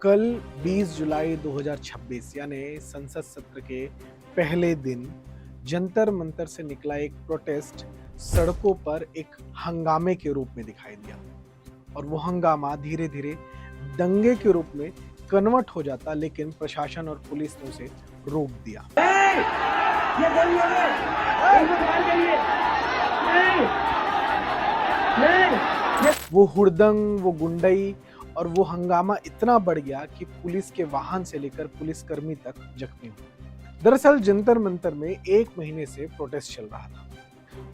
कल 20 जुलाई 2026 यानी संसद सत्र के पहले दिन जंतर मंतर से निकला एक प्रोटेस्ट सड़कों पर एक हंगामे के रूप में दिखाई दिया और वो हंगामा धीरे धीरे दंगे के रूप में कन्वर्ट हो जाता, लेकिन प्रशासन और पुलिस ने उसे रोक दिया। वो हुड़दंग, वो गुंडई और वो हंगामा इतना बढ़ गया कि पुलिस के वाहन से लेकर पुलिसकर्मी तक जख्मी हुए। दरअसल जंतर मंतर में 1 महीने से प्रोटेस्ट चल रहा था।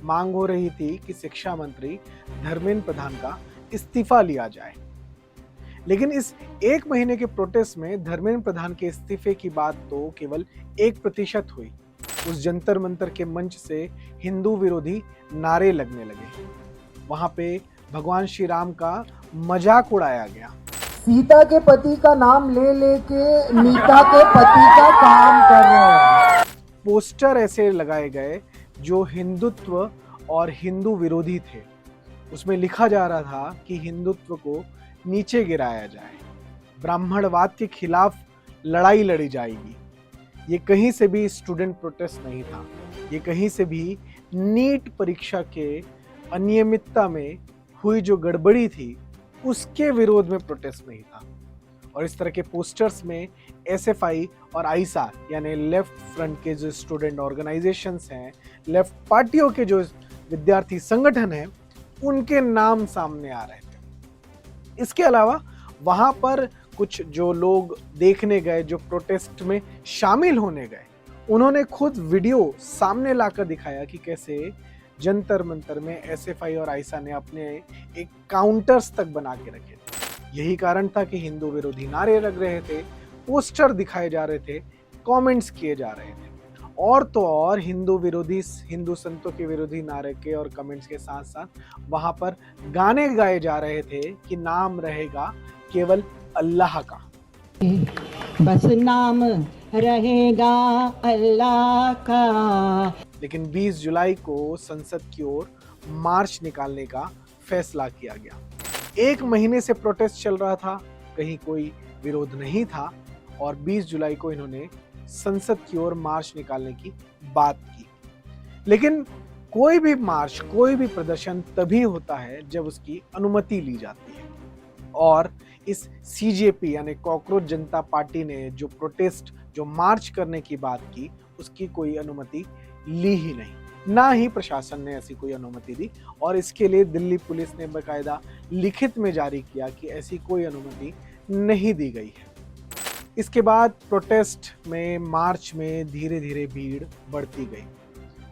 मांग हो रही थी कि शिक्षा मंत्री धर्मेंद्र प्रधान का इस्तीफा लिया जाए, लेकिन इस 1 महीने के प्रोटेस्ट में धर्मेंद्र प्रधान के इस्तीफे की बात तो केवल 1% हुई। उस जंतर मंतर के मंच से हिंदू विरोधी नारे लगने लगे। वहां पे भगवान श्री राम का मजाक उड़ाया गया। सीता के पति का नाम ले लेके नीता के पति का काम कर रहे हैं। पोस्टर ऐसे लगाए गए जो हिंदुत्व और हिंदू विरोधी थे। उसमें लिखा जा रहा था कि हिंदुत्व को नीचे गिराया जाए, ब्राह्मणवाद के खिलाफ लड़ाई लड़ी जाएगी। ये कहीं से भी स्टूडेंट प्रोटेस्ट नहीं था, ये कहीं से भी नीट परीक्षा के अनियमितता में हुई जो गड़बड़ी थी उसके विरोध में प्रोटेस्ट नहीं था। और इस तरह के पोस्टर्स में एसएफआई और आईसा यानी लेफ्ट फ्रंट के जो स्टूडेंट ऑर्गेनाइजेशंस हैं, लेफ्ट पार्टियों के जो विद्यार्थी संगठन हैं, उनके नाम सामने आ रहे थे। इसके अलावा वहां पर कुछ जो लोग देखने गए, जो प्रोटेस्ट में शामिल होने गए, उन्होंने खुद वीडियो सामने लाकर दिखाया कि कैसे जंतर मंतर में एसएफआई और आईसा ने अपने एक काउंटर्स तक बना के रखे थे। यही कारण था कि हिंदू विरोधी नारे लग रहे थे, पोस्टर दिखाए जा रहे थे, कमेंट्स किए जा रहे थे। और तो और हिंदू संतों के विरोधी नारे के और कमेंट्स के साथ साथ वहां पर गाने गाए जा रहे थे कि नाम रहेगा केवल अल्लाह का, बस नाम रहेगा अल्लाह का। लेकिन 20 जुलाई को संसद की ओर मार्च निकालने का फैसला किया गया। 1 महीने से प्रोटेस्ट चल रहा था, कहीं कोई विरोध नहीं था और 20 जुलाई को इन्होंने संसद की ओर मार्च निकालने की बात की। लेकिन कोई भी मार्च, कोई भी प्रदर्शन तभी होता है जब उसकी अनुमति ली जाती है। और इस सीजेपी यानी कॉकरोच जनता पार्टी ने जो प्रोटेस्ट, जो मार्च करने की बात की, उसकी कोई अनुमति ली ही नहीं, ना ही प्रशासन ने ऐसी कोई अनुमति दी। और इसके लिए दिल्ली पुलिस ने बाकायदा लिखित में जारी किया कि ऐसी कोई अनुमति नहीं दी गई है। इसके बाद प्रोटेस्ट में, मार्च में धीरे धीरे भीड़ बढ़ती गई।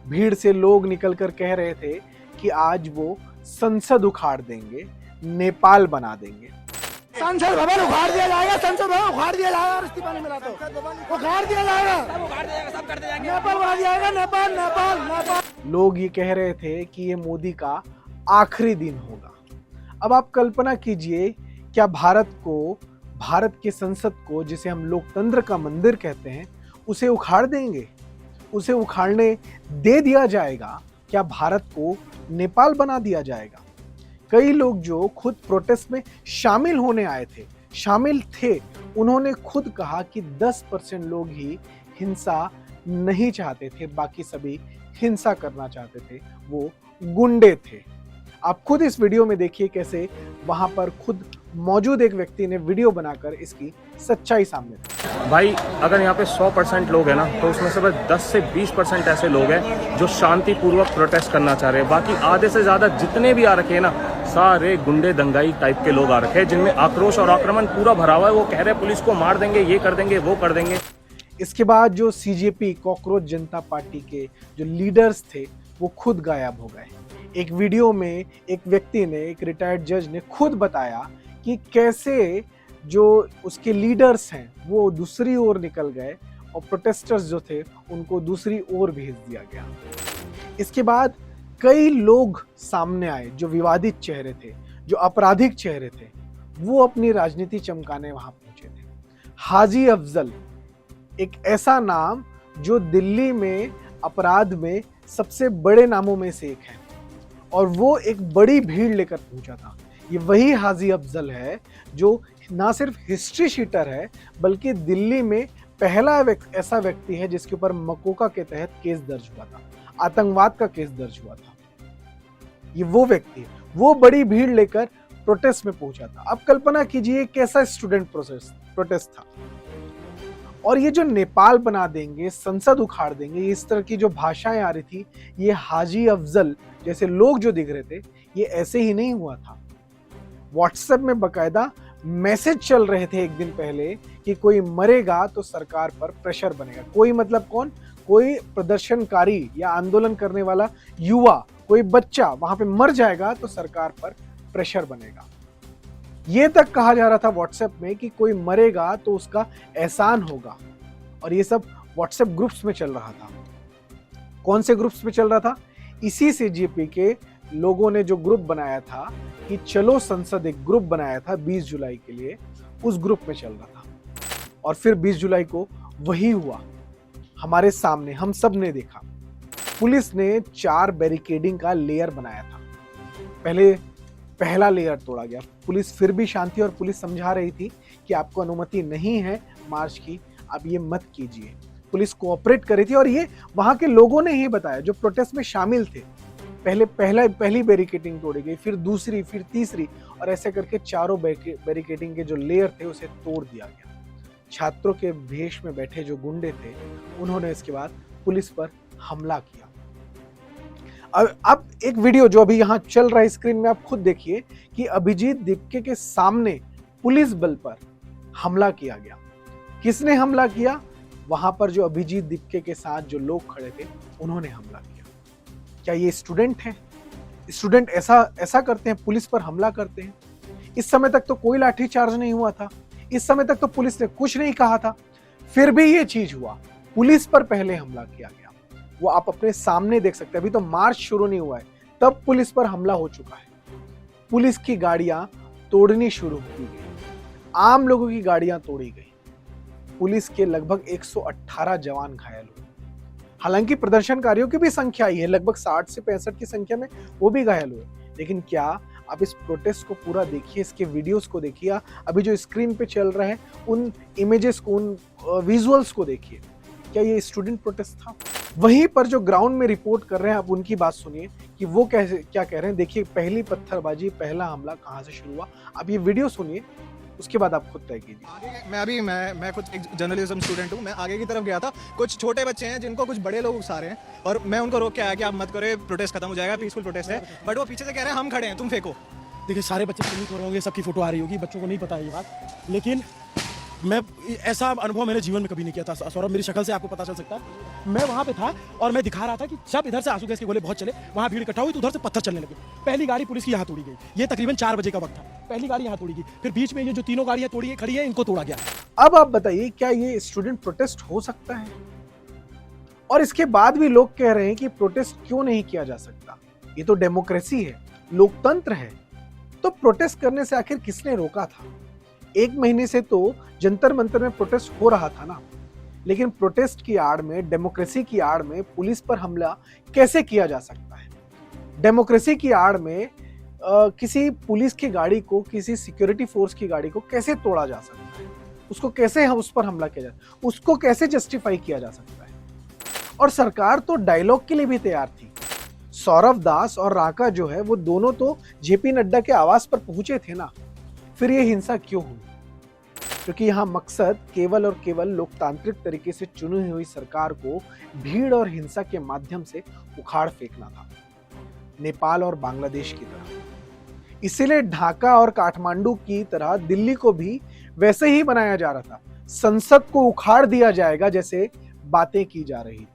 भीड़ से लोग निकलकर कह रहे थे कि आज वो संसद उखाड़ देंगे, नेपाल बना देंगे। संसद भवन उखाड़ दिया जाएगा, संसद भवन उखाड़ दिया जाएगा और इस्तीफा नहीं मिला तो उखाड़ दिया जाएगा, सब कर दिया जाएगा, नेपाल बना दिया जाएगा, नेपाल नेपाल नेपाल। लोग ये कह रहे थे कि ये मोदी का आखिरी दिन होगा। अब आप कल्पना कीजिए, क्या भारत के संसद को, जिसे हम लोकतंत्र का मंदिर कहते हैं, उसे उखाड़ देंगे? उसे उखाड़ने दे दिया जाएगा? क्या भारत को नेपाल बना दिया जाएगा? कई लोग जो खुद प्रोटेस्ट में शामिल थे, उन्होंने खुद कहा कि 10% लोग ही हिंसा नहीं चाहते थे, बाकी सभी हिंसा करना चाहते थे, वो गुंडे थे। आप खुद इस वीडियो में देखिए कैसे वहां पर खुद मौजूद एक व्यक्ति ने वीडियो बनाकर इसकी सच्चाई सामने दी। भाई, अगर यहाँ पे 100% लोग हैं ना, तो उसमें से बस 10 से 20% ऐसे लोग हैं जो शांतिपूर्वक प्रोटेस्ट करना चाह रहे हैं। बाकी आधे से ज्यादा जितने भी आ रखे हैं ना, सारे गुंडे दंगाई टाइप के लोग आ रखे हैं, जिनमें आक्रोश और आक्रमण पूरा भरा हुआ है। वो कह रहे हैं पुलिस को मार देंगे, ये कर देंगे, वो कर देंगे। इसके बाद जो सीजेपी, कॉकरोच जनता पार्टी के जो लीडर्स थे, वो खुद गायब हो गए। एक वीडियो में एक व्यक्ति ने, एक रिटायर्ड जज ने खुद बताया कि कैसे जो उसके लीडर्स हैं वो दूसरी ओर निकल गए और प्रोटेस्टर्स जो थे उनको दूसरी ओर भेज दिया गया। इसके बाद कई लोग सामने आए जो विवादित चेहरे थे, जो आपराधिक चेहरे थे, वो अपनी राजनीति चमकाने वहां पहुंचे थे। हाजी अफजल, एक ऐसा नाम जो दिल्ली में अपराध में सबसे बड़े नामों में से एक है, और वो एक बड़ी भीड़ लेकर पहुंचा था। ये वही हाजी अफजल है जो ना सिर्फ हिस्ट्री शीटर है बल्कि दिल्ली में पहला ऐसा व्यक्ति है जिसके ऊपर मकोका के तहत केस दर्ज हुआ था, आतंकवाद का केस दर्ज हुआ था। ये वो व्यक्ति है, वो बड़ी भीड़ लेकर प्रोटेस्ट में पहुंचा था। अब कल्पना कीजिए कैसा स्टूडेंट प्रोटेस्ट था। और ये जो नेपाल बना देंगे, संसद उखाड़ देंगे, इस तरह की जो भाषाएं आ रही थी, ये हाजी अफजल जैसे लोग जो दिख रहे थे, ये ऐसे ही नहीं हुआ था। व्हाट्सएप में बकायदा मैसेज चल रहे थे एक दिन पहले कि कोई मरेगा तो सरकार पर प्रेशर बनेगा। कोई मतलब कौन? कोई प्रदर्शनकारी या आंदोलन करने वाला युवा, कोई बच्चा वहां पे मर जाएगा तो सरकार पर प्रेशर बनेगा। ये तक कहा जा रहा था व्हाट्सएप में कि कोई मरेगा तो उसका एहसान होगा। और ये सब व्हाट्सएप ग्रुप्स में चल रहा था। कौन से ग्रुप्स में चल रहा था? इसी सीजेपी के लोगों ने जो ग्रुप बनाया था कि चलो संसद, एक ग्रुप बनाया था 20 जुलाई के लिए, उस ग्रुप में चल रहा था। और फिर 20 जुलाई को वही हुआ हमारे सामने, हम सब ने देखा। पुलिस ने 4 बैरिकेडिंग का लेयर बनाया था। पहला लेयर तोड़ा गया। पुलिस फिर भी शांति, और पुलिस समझा रही थी कि आपको अनुमति नहीं है मार्च की, आप ये मत कीजिए। पुलिस कोऑपरेट कर रही थी और ये वहां के लोगों ने ही बताया जो प्रोटेस्ट में शामिल थे। पहली बैरिकेडिंग तोड़ी गई, फिर दूसरी, फिर तीसरी, और ऐसे करके चारों बैरिकेडिंग के जो लेयर थे उसे तोड़ दिया गया। छात्रों के भेष में बैठे जो गुंडे थे उन्होंने इसके बाद पुलिस पर हमला किया। अब एक वीडियो जो अभी यहाँ चल रहा है स्क्रीन में, आप खुद देखिए कि अभिजीत दीपके के सामने पुलिस बल पर हमला किया गया। किसने हमला किया? वहां पर जो अभिजीत दीपके के साथ जो लोग खड़े थे उन्होंने हमला किया। क्या ये स्टूडेंट हैं? स्टूडेंट ऐसा करते हैं, पुलिस पर हमला करते हैं? इस समय तक तो कोई लाठीचार्ज नहीं हुआ था, इस समय तक तो पुलिस ने कुछ नहीं कहा था, फिर भी ये चीज हुआ। पुलिस पर पहले हमला किया गया। वो आप अपने सामने देख सकते हैं। अभी तो मार्च शुरू नहीं हुआ है, तब पुलिस पर हमला हो चुका है। पुलिस की गाड़ियां तोड़नी शुरू की गई, आम लोगों की गाड़ियां तोड़ी गई। पुलिस के लगभग 118 जवान घायल हुए। हालांकि प्रदर्शनकारियों की भी संख्या आई है, लगभग 60 से 65 की संख्या में वो भी घायल हुए। लेकिन क्या आप इस प्रोटेस्ट को पूरा देखिए, इसके वीडियोस को देखिए, अभी जो स्क्रीन पे चल रहे हैं उन इमेजेस को, उन विजुअल्स को देखिए। क्या ये स्टूडेंट प्रोटेस्ट था? वहीं पर जो ग्राउंड में रिपोर्ट कर रहे हैं, आप उनकी बात सुनिए कि वो क्या कह रहे हैं। देखिए, पहली पत्थरबाजी, पहला हमला कहाँ से शुरू हुआ, आप ये वीडियो सुनिए, उसके बाद आप खुद तय कीजिए। मैं खुद एक जर्नलिज्म स्टूडेंट हूँ। मैं आगे की तरफ गया था, कुछ छोटे बच्चे हैं जिनको कुछ बड़े लोग उकसा रहे हैं, और मैं उनको रोक के आया कि आप मत करो, प्रोटेस्ट खत्म हो जाएगा, पीसफुल प्रोटेस्ट है। बट वो पीछे से कह रहे हैं हम खड़े हैं, तुम फेंको। देखिए, सारे बच्चे पीड़ित हो रहे होंगे, सबकी फोटो आ रही होगी, बच्चों को नहीं पता है ये बात, लेकिन मैं ऐसा अनुभव मैंने जीवन में कभी नहीं किया था। सौरभ, मेरी शक्ल से आपको पता चल सकता है। मैं वहाँ पे था और मैं दिखा रहा था कि जब इधर से आंसू गैस के गोले बहुत चले, वहाँ भीड़ इकट्ठा हुई तो उधर से पत्थर चलने लगे। पहली गाड़ी पुलिस की यहाँ तोड़ी गई, ये तकरीबन 4 बजे का वक्त था। पहली गाड़ी यहाँ तोड़ी गई, फिर बीच में ये जो तीनों गाड़ियाँ तोड़ी खड़ी है, इनको तोड़ा गया। अब आप बताइए, क्या ये स्टूडेंट प्रोटेस्ट हो सकता है? और इसके बाद भी लोग कह रहे हैं कि प्रोटेस्ट क्यों नहीं किया जा सकता? ये तो डेमोक्रेसी है, लोकतंत्र है, तो प्रोटेस्ट करने से आखिर किसने रोका था? 1 महीने से तो जंतर मंतर में प्रोटेस्ट हो रहा था ना। लेकिन प्रोटेस्ट की आड़ में, डेमोक्रेसी की आड़ में पुलिस पर हमला कैसे किया जा सकता है? डेमोक्रेसी की आड़ में किसी पुलिस की गाड़ी को, किसी सिक्योरिटी फोर्स की गाड़ी को कैसे तोड़ा जा सकता है? उसको कैसे उस पर हमला किया जाए, उसको कैसे जस्टिफाई किया जा सकता है? और सरकार तो डायलॉग के लिए भी तैयार थी। सौरभ दास और राका जो है, वो दोनों तो जेपी नड्डा के आवास पर पहुंचे थे ना। फिर ये हिंसा क्यों हुई? क्योंकि यहाँ मकसद केवल और केवल लोकतांत्रिक तरीके से चुनी हुई सरकार को भीड़ और हिंसा के माध्यम से उखाड़ फेंकना था, नेपाल और बांग्लादेश की तरह। इसीलिए ढाका और काठमांडू की तरह दिल्ली को भी वैसे ही बनाया जा रहा था। संसद को उखाड़ दिया जाएगा जैसे बातें की जा रही थी।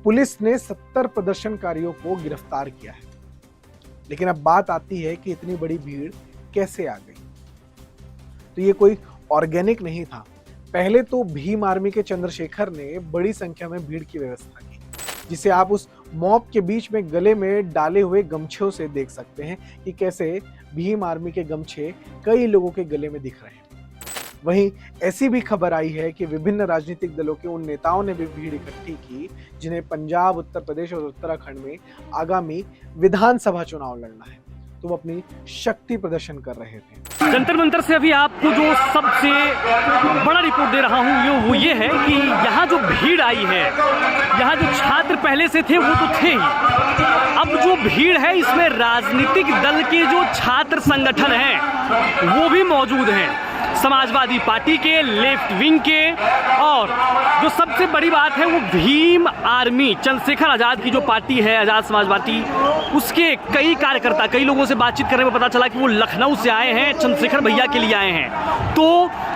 पुलिस ने 70 प्रदर्शनकारियों को गिरफ्तार किया है। लेकिन अब बात आती है कि इतनी बड़ी भीड़ कैसे आ गई? तो ये कोई ऑर्गेनिक नहीं था। पहले तो भीम आर्मी के चंद्रशेखर ने बड़ी संख्या में भीड़ की व्यवस्था की, जिसे आप उस मॉब के बीच में गले में डाले हुए गमछों से देख सकते हैं कि कैसे भीम आर्मी के गमछे कई लोगों के गले में दिख रहे हैं। वहीं ऐसी भी खबर आई है कि विभिन्न राजनीतिक दलों के उन नेताओं ने भी भीड़ इकट्ठी की जिन्हें पंजाब, उत्तर प्रदेश और उत्तराखंड में आगामी विधानसभा चुनाव लड़ना है। तो वो अपनी शक्ति प्रदर्शन कर रहे थे। जंतर मंतर से अभी आपको जो सबसे बड़ा रिपोर्ट दे रहा हूँ वो ये है कि यहाँ जो भीड़ आई है, यहाँ जो छात्र पहले से थे वो तो थे ही, अब जो भीड़ है इसमें राजनीतिक दल के जो छात्र संगठन हैं वो भी मौजूद हैं, समाजवादी पार्टी के, लेफ्ट विंग के, और जो सबसे बड़ी बात है वो भीम आर्मी, चंद्रशेखर आज़ाद की जो पार्टी है, आज़ाद समाज पार्टी, उसके कई कार्यकर्ता, कई लोगों से बातचीत करने में पता चला कि वो लखनऊ से आए हैं, चंद्रशेखर भैया के लिए आए हैं। तो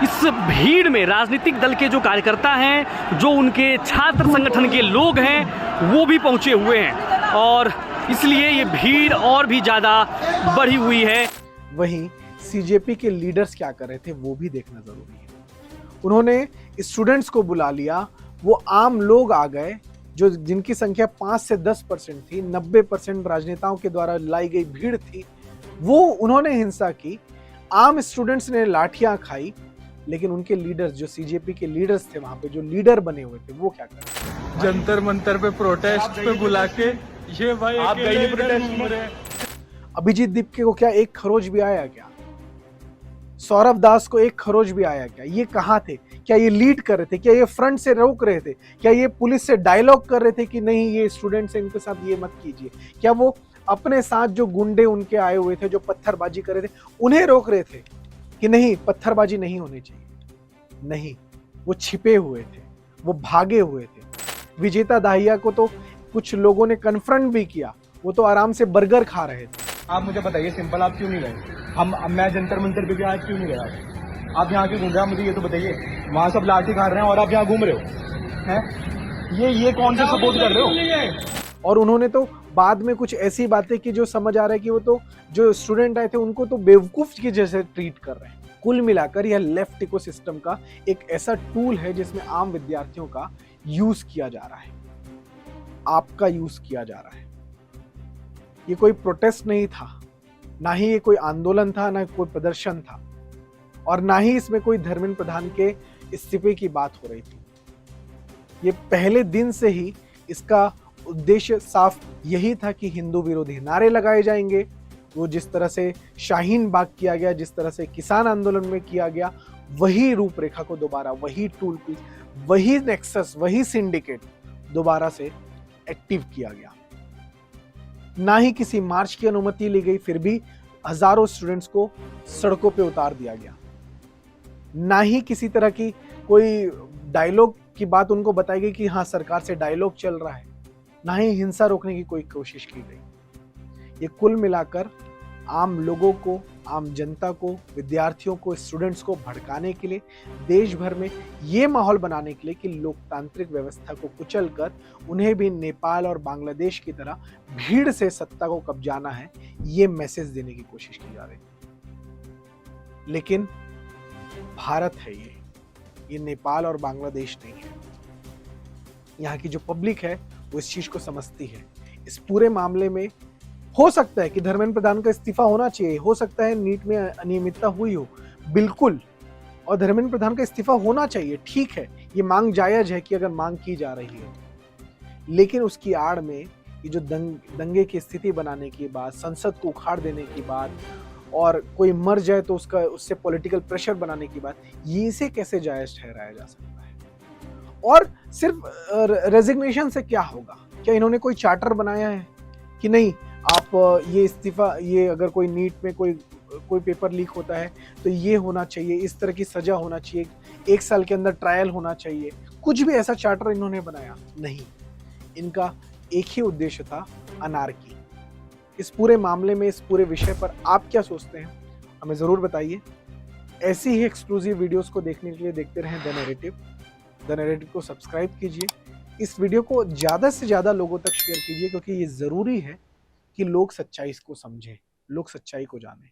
इस भीड़ में राजनीतिक दल के जो कार्यकर्ता हैं, जो उनके छात्र संगठन के लोग हैं, वो भी पहुंचे हुए हैं और इसलिए ये भीड़ और भी ज़्यादा बढ़ी हुई है। वहीं सीजेपी के लीडर्स क्या कर रहे थे वो भी देखना जरूरी है। उन्होंने स्टूडेंट्स को बुला लिया, वो आम लोग आ गए जो जिनकी संख्या 5 से 10% थी, 90% राजनेताओं के द्वारा लाई गई भीड़ थी, वो उन्होंने हिंसा की, आम स्टूडेंट्स ने लाठियां खाई, लेकिन उनके लीडर्स जो सीजेपी के लीडर्स थे वहां पे जो लीडर बने हुए थे वो क्या कर रहे थे? जंतर मंतर पे प्रोटेस्ट पे बुला के ये भाई आप गए प्रोटेस्ट में। अभिजीत दीपके को क्या एक खरोच भी आया क्या? सौरभ दास को एक खरोच भी आया क्या? ये कहाँ थे? क्या ये लीड कर रहे थे? क्या ये फ्रंट से रोक रहे थे? क्या ये पुलिस से डायलॉग कर रहे थे कि नहीं ये स्टूडेंट्स हैं इनके साथ ये मत कीजिए? क्या वो अपने साथ जो गुंडे उनके आए हुए थे जो पत्थरबाजी कर रहे थे उन्हें रोक रहे थे कि नहीं पत्थरबाजी नहीं होनी चाहिए? नहीं, वो छिपे हुए थे, वो भागे हुए थे। विजेता दाहिया को तो कुछ लोगों ने कन्फ्रंट भी किया, वो तो आराम से बर्गर खा रहे थे। आप मुझे बताइए सिंपल, आप क्यों नहीं गए? मैं जंतर मंतर पे भी आज क्यों नहीं गया? आप यहाँ क्यों घूम रहे हैं मुझे ये तो बताइए। वहाँ सब लाठी खा रहे हैं और आप यहाँ घूम रहे हो हैं? ये कौन सा सपोर्ट कर रहे हो? और उन्होंने तो बाद में कुछ ऐसी बातें की जो समझ आ रहा है कि वो तो जो स्टूडेंट आए थे उनको तो बेवकूफ की जैसे ट्रीट कर रहे हैं। कुल मिलाकर यह लेफ्ट इकोसिस्टम का एक ऐसा टूल है जिसमें आम विद्यार्थियों का यूज किया जा रहा है, आपका यूज किया जा रहा है। ये कोई प्रोटेस्ट नहीं था, ना ही ये कोई आंदोलन था, ना कोई प्रदर्शन था, और ना ही इसमें कोई धर्मेंद्र प्रधान के इस्तीफे की बात हो रही थी। ये पहले दिन से ही इसका उद्देश्य साफ यही था कि हिंदू विरोधी नारे लगाए जाएंगे। वो जिस तरह से शाहीन बाग किया गया, जिस तरह से किसान आंदोलन में किया गया, वही रूपरेखा को दोबारा, वही टूल पीस, वही नेक्सस, वही सिंडिकेट दोबारा से एक्टिव किया गया। ना ही किसी मार्च की अनुमति ली गई, फिर भी हजारों स्टूडेंट्स को सड़कों पे उतार दिया गया। ना ही किसी तरह की कोई डायलॉग की बात उनको बताई गई कि हाँ सरकार से डायलॉग चल रहा है, ना ही हिंसा रोकने की कोई कोशिश की गई। ये कुल मिलाकर आम लोगों को, आम जनता को, विद्यार्थियों को, स्टूडेंट्स को भड़काने के लिए, देश भर में ये माहौल बनाने के लिए कि लोकतांत्रिक व्यवस्था को कुचलकर उन्हें भी नेपाल और बांग्लादेश की तरह भीड़ से सत्ता को कब्जाना है, ये मैसेज देने की कोशिश की जा रही है। लेकिन भारत है ये नेपाल और बांग्लादेश नहीं है। यहाँ की जो पब्लिक है वो इस चीज को समझती है। इस पूरे मामले में हो सकता है कि धर्मेंद्र प्रधान का इस्तीफा होना चाहिए, हो सकता है नीट में अनियमितता हुई हो, बिल्कुल, और धर्मेंद्र प्रधान का इस्तीफा होना चाहिए, ठीक है, ये मांग जायज है कि अगर मांग की जा रही है। लेकिन उसकी आड़ में ये जो दंगे की स्थिति बनाने की बात, संसद को उखाड़ देने की बात, और कोई मर जाए तो उससे पॉलिटिकल प्रेशर बनाने की बात, ये इसे कैसे जायज ठहराया जा सकता है? और सिर्फ रेजिग्नेशन से क्या होगा? क्या इन्होंने कोई चार्टर बनाया है कि नहीं आप ये इस्तीफा, ये अगर कोई नीट में कोई पेपर लीक होता है तो ये होना चाहिए, इस तरह की सजा होना चाहिए, 1 साल के अंदर ट्रायल होना चाहिए? कुछ भी ऐसा चार्टर इन्होंने बनाया नहीं। इनका एक ही उद्देश्य था, अनार्की। इस पूरे मामले में, इस पूरे विषय पर आप क्या सोचते हैं हमें ज़रूर बताइए। ऐसी ही एक्सक्लूसिव वीडियोस को देखने के लिए देखते रहें द नैरेटिव। द नैरेटिव को सब्सक्राइब कीजिए, इस वीडियो को ज़्यादा से ज़्यादा लोगों तक शेयर कीजिए, क्योंकि ये ज़रूरी है कि लोग सच्चाई को समझें, लोग सच्चाई को जानें।